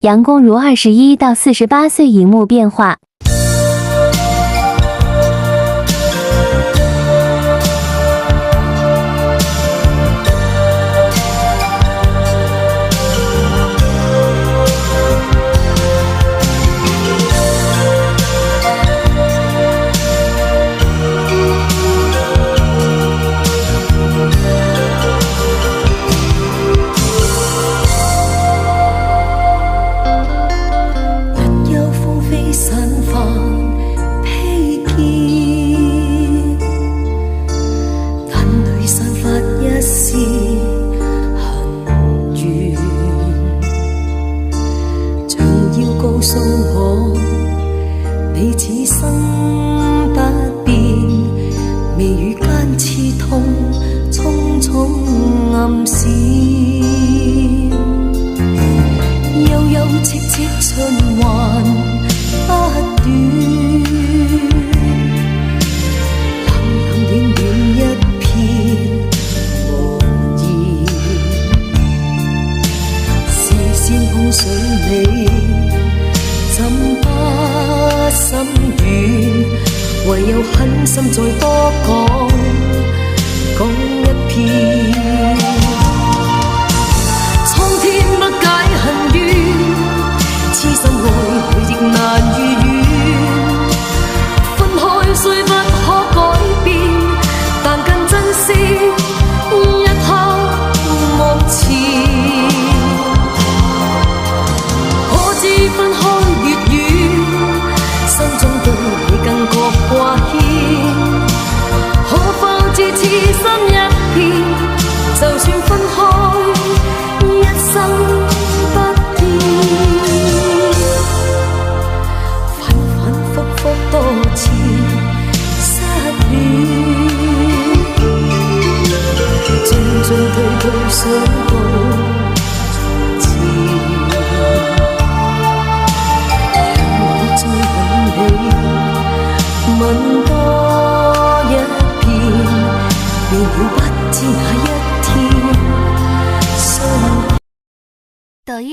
杨恭如21到48岁荧幕变化。告訴我，你此生不變，眉宇間刺痛，匆匆暗閃，悠悠戚戚循環不斷，冷冷暖暖一片無言，視線碰上你。怎不心軟？唯有狠心再多講一遍。蒼天不解恨怨，痴心愛侶亦難如願。分開雖不可改變，但更珍惜一刻目前。可知分開掛牽，可否知痴心一片？就算分開，一生不變。反反覆覆多次失戀，進進退退想到從前，讓我再吻你。吻多一遍，便了不知哪一天相。抖音